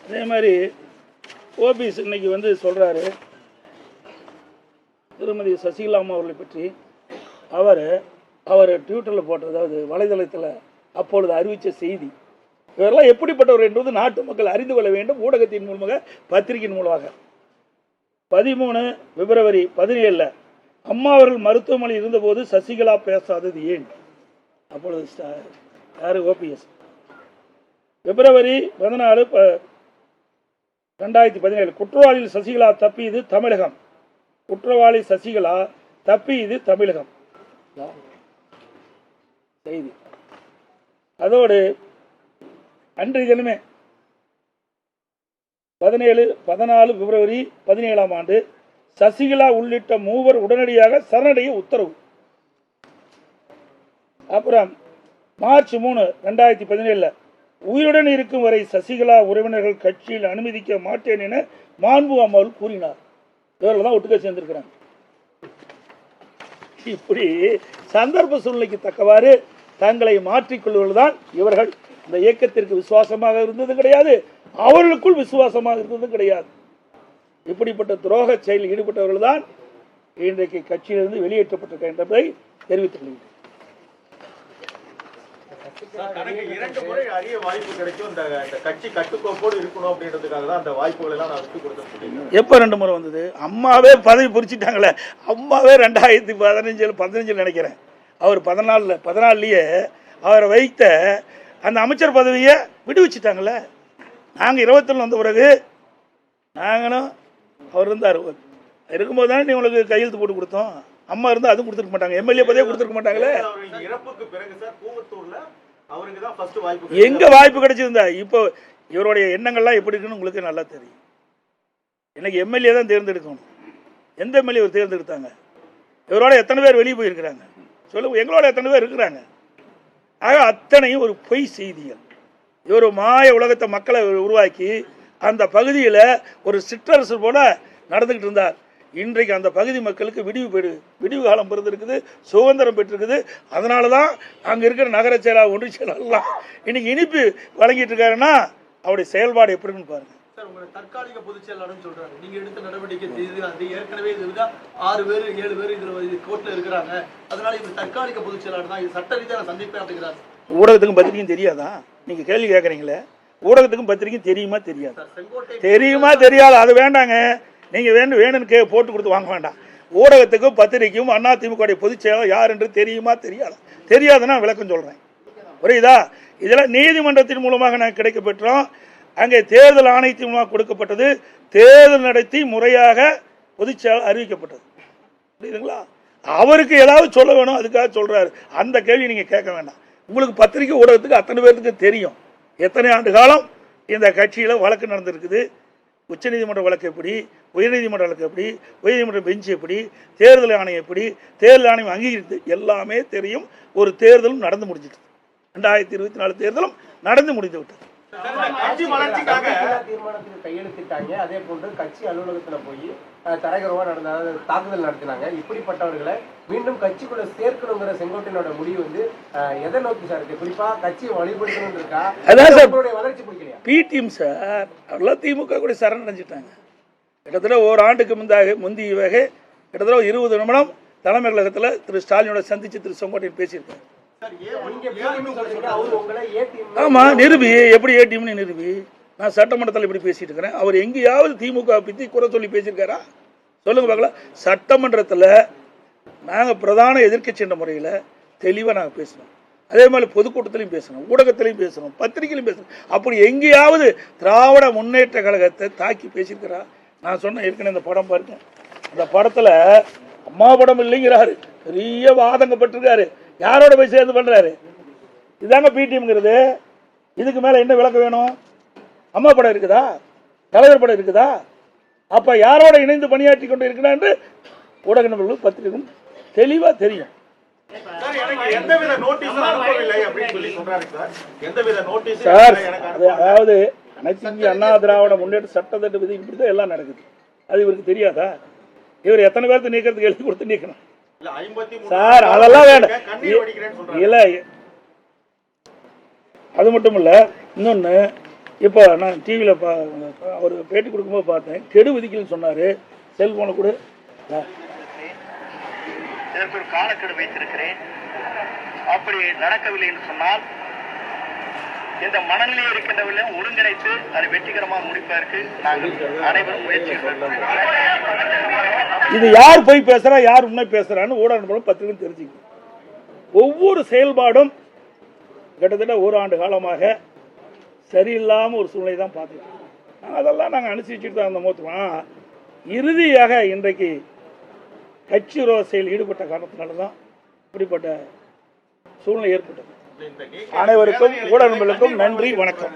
அதே மாதிரி ஓபிஎஸ் இன்னைக்கு வந்து சொல்கிறாரு திருமதி சசிகலா அம்மா அவர்களை பற்றி அவர் ட்விட்டரில் போட்ட, அதாவது வலைதளத்தில் அப்பொழுது அறிவித்த செய்தி, இவரெல்லாம் எப்படிப்பட்டவர் என்பது நாட்டு மக்கள் அறிந்து கொள்ள வேண்டும். ஊடகத்தின் மூலமாக, பத்திரிகையின் மூலமாக 13 பிப்ரவரி 17 அம்மா அவர்கள் மருத்துவமனையில் இருந்தபோது சசிகலா பேசாதது ஏன்? அப்பொழுது யாரு? ஓபிஎஸ். பிப்ரவரி 14 2017 குற்றவாளியில் சசிகலா தப்பியது தமிழகம். குற்றவாளி சசிகலா தப்பியது தமிழகம் செய்தி. அதோடு அன்றைய தினமே 14 பிப்ரவரி 17 சசிகலா உள்ளிட்ட 3 உடனடியாக சரணடைய உத்தரவு. அப்புறம் மார்ச் 3 2017 உயிருடன் இருக்கும் வரை சசிகலா உறவினர்கள் கட்சியில் அனுமதிக்க மாட்டேன் என மாண்பு அம்மாள் கூறினார். இவர்கள் தான் ஒட்டுக்க சேர்ந்திருக்கிறாங்க. இப்படி சந்தர்ப்ப சூழ்நிலைக்கு தக்கவாறு தங்களை மாற்றிக்கொள்வதுதான் இவர்கள். இந்த இயக்கத்திற்கு விசுவாசமாக இருந்தது கிடையாது, அவர்களுக்குள் விசுவாசமாக இருந்தது கிடையாது. இப்படிப்பட்ட துரோக செயலில் ஈடுபட்டவர்கள் தான் இன்றைக்கு கட்சியிலிருந்து வெளியேற்றப்பட்டிருக்க என்பதை தெரிவித்துக் கொள்கிறேன். தனக்கு 2 முறை அரிய வாய்ப்பு கிடைக்கும், இந்த கட்சி கட்டுக்கோப்போடு இருக்கணும் அப்படின்றதுக்காக தான் அந்த வாய்ப்புகளை எல்லாம் நான் விட்டு கொடுத்தேன். எப்போ 2 முறை வந்தது? அம்மாவே பதவி புரிச்சிட்டாங்களே. அம்மாவே 2015 நினைக்கிறேன். அவர் 14லயே அவரை வைத்த அந்த அமைச்சர் பதவியை விடுவிச்சிட்டாங்களே. நாங்கள் 21 வந்த பிறகு நாங்களும் அவர் இருந்தார் இருக்கும்போது தானே நீ உங்களுக்கு கையெழுத்து போட்டு கொடுத்தோம். அம்மா இருந்தால் அதுவும் கொடுத்துருக்க மாட்டாங்க, எம்எல்ஏ பதவியே கொடுத்துருக்க மாட்டாங்களே. இறப்புக்கு பிறகு சார் கூவத்தூர்ல அவருக்கு தான் ஃபர்ஸ்ட் வாய்ப்பு. எங்க வாய்ப்பு கிடைச்சிருந்தா? இப்போ இவருடைய எண்ணங்கள்லாம் எப்படி இருக்குன்னு உங்களுக்கு நல்லா தெரியும். எனக்கு எம்எல்ஏ தான் தேர்ந்தெடுக்கணும். எந்த எம்எல்ஏ தேர்ந்தெடுத்தாங்க? இவரோட எத்தனை பேர் வெளியே போயிருக்கிறாங்க சொல்லுங்க. எங்களோட எத்தனை பேர் இருக்கிறாங்க? ஆக அத்தனையும் ஒரு பொய் செய்திகள். இவர் மாய உலகத்தை மக்களை உருவாக்கி அந்த பகுதியில் ஒரு சிற்றரசு போல நடந்துக்கிட்டு இருந்தார். இன்றைக்கு அந்த பகுதி மக்களுக்கு விடிவு காலம் பிறந்திருக்குது, சுதந்திரம் பெற்றிருக்குது. அதனால தான் அங்கே இருக்கிற நகர செயலாளர், ஒன்றிய செயலாளர்லாம் இன்னைக்கு இனிப்பு வழங்கிட்டு இருக்காருன்னா அவருடைய செயல்பாடு எப்படின்னு பாருங்க. தற்காலிக பொதுச் செயலாளர்னு சொல்றாங்க. நீங்க எடுத்த நடவடிக்கை ஏற்கனவே 6 பேர் 7 பேர் இதுல கோர்ட்ல இருக்கிறாங்க. அதனால இது தற்காலிக பொதுச் செயலாளர் தான், இது சட்ட ரீதியான சந்திப்பேன் அப்படிங்கிறாங்க. ஊடகத்துக்கும் பத்திரிக்கையும் தெரியாதா? நீங்க கேள்வி கேட்கறீங்களே. ஊடகத்துக்கும் பத்திரிக்கையும் தெரியுமா தெரியாது? தெரியுமா தெரியாது? அது வேண்டாங்க. நீங்க வேணும்னு போட்டு கொடுத்து வாங்க வேண்டாம். ஊடகத்துக்கும் பத்திரிக்கையும் அதிமுக பொதுச் செயலாளர் யார் என்று தெரியுமா தெரியாதா? தெரியாதுன்னா விளக்கம் சொல்றேன், புரியுதா? இதெல்லாம் நீதிமன்றத்தின் மூலமாக நாங்கள் கிடைக்க பெற்றோம். அங்கே தேர்தல் ஆணையத்தின் மூலமாக கொடுக்கப்பட்டது. தேர்தல் நடத்தி முறையாக பொதுச் செயலாளர் அறிவிக்கப்பட்டது. புரியுதுங்களா? அவருக்கு ஏதாவது சொல்ல வேணும், அதுக்காக சொல்றாரு. அந்த கேள்வி நீங்க கேட்க வேண்டாம். உங்களுக்கு பத்திரிகை ஊடகத்துக்கு அத்தனை பேருக்கு தெரியும் எத்தனை ஆண்டு காலம் இந்த கட்சியில வழக்கு நடந்திருக்குது. உச்சநீதிமன்ற வழக்கு எப்படி, உயர்நீதிமன்ற வழக்கு எப்படி, உயர்நீதிமன்ற பெஞ்ச் எப்படி, தேர்தல் ஆணையம் எப்படி, தேர்தல் ஆணையம் அங்கீகரித்து எல்லாமே தெரியும். ஒரு தேர்தலும் நடந்து முடிஞ்சிட்டு, 2024 தேர்தலும் நடந்து முடிந்து விட்டது. தீர்மானத்துக்கு கையெழுத்திட்டாங்க. அதே போன்று கட்சி அலுவலகத்துல போய் தரகரவா தாக்குதல் நடத்தினாங்க. இப்படிப்பட்டவர்களை மீண்டும் கட்சிக்குள்ள சேர்க்கணுங்கிற செங்கோட்டையனோட முடிவு வந்து எதை நோக்கி சார் இருக்கு? குறிப்பா கட்சியை வழிபடுத்தணும் இருக்கா? வளர்ச்சி பிடிக்கலையா? பிடிஎம் சார் அவெல்லாம் திமுக கூட சரண் அடைஞ்சிட்டாங்க. கிட்டத்தட்ட ஓராண்டுக்கு முந்தைய கிட்டத்தட்ட 20 நிமிடம் தலைமை கழகத்தில் திரு ஸ்டாலினோட சந்திச்சு திரு செங்கோட்டையன் பேசியிருக்காரு. ஆமா, நிரூபி. எப்படி ஏடிஎம்னு நிரூபி? நான் சட்டமன்றத்தில் இப்படி பேசிட்டு இருக்கிறேன். அவர் எங்கேயாவது திமுக பத்தி குறை சொல்லி பேசியிருக்காரா? சொல்லுங்க பார்க்கலாம். சட்டமன்றத்தில் நாங்கள் பிரதான எதிர்க்கட்சி என்ற முறையில் தெளிவாக நாங்கள் பேசணும். அதே மாதிரி பொதுக்கூட்டத்திலையும் பேசணும், ஊடகத்திலையும் பேசணும், பத்திரிகையிலையும் பேசணும். அப்படி எங்கேயாவது திராவிட முன்னேற்ற கழகத்தை தாக்கி பேசியிருக்கிறா? நான் சொன்ன ஏற்கனவே இந்த படம் பாருங்க. அந்த படத்தில் அம்மா படம் இல்லைங்கிறாரு, பெரிய வாதங்கப்பட்டிருக்காரு. யாரோட போய் சேர்ந்து பண்றாரு? இதாங்க பிடிஎம்ங்கிறது. இதுக்கு மேல என்ன விளக்கம் வேணும்? அம்மா படம் இருக்குதா? தலைவர் படம் இருக்குதா? அப்ப யாரோட இணைந்து பணியாற்றி கொண்டு இருக்கிறார் என்று ஊடக நபர்களும் பத்திரிகையும் தெளிவா தெரியும். சார், அதாவது அனைத்து இந்திய அண்ணா திராவிட முன்னேற்ற சட்டத்திட்ட விதி இப்படிதான் எல்லாம் நடக்குது. அது இவருக்கு தெரியாதா? இவர் எத்தனை பேருக்கு நீக்கிறதுக்கு எழுதி கொடுத்து நீக்கணும் சார். அதெல்லாம் வேண்டாம். இல்ல, அது மட்டும் இல்ல. இன்னொன்னு, இப்போ நான் டிவியில் அவர் பேட்டி கொடுக்கும்போது பார்த்தேன், கெடு விதிக்கலன்னு சொன்னார். செல்ஃபோனை கூட இதற்கு ஒரு காலக்கெடு வைத்திருக்கிறேன். அப்படி நடக்கவில்லை என்று சொன்னால் இந்த மனநிலையில் இருக்கின்றவர்களை ஒருங்கிணைத்து அதை வெற்றிகரமாக முடிப்பதற்கு நாங்கள் அனைவரும் முயற்சி. இது யார் போய் பேசுறா, யார் உண்மை பேசுறான்னு ஊடகம் பத்திரிகை தெரிஞ்சுக்கணும். ஒவ்வொரு செயல்பாடும் கிட்டத்தட்ட ஓராண்டு காலமாக சரியில்லாமல் ஒரு சூழ்நிலை தான் பார்த்துருக்கோம். அதெல்லாம் நாங்கள் அனுசரிச்சுட்டு தான் இருந்தோம். இறுதியாக இன்றைக்கு கட்சி விரோத செயல் ஈடுபட்ட காரணத்தினால தான் இப்படிப்பட்ட சூழ்நிலை ஏற்பட்டது. அனைவருக்கும் ஊடகங்களுக்கும் நன்றி, வணக்கம்.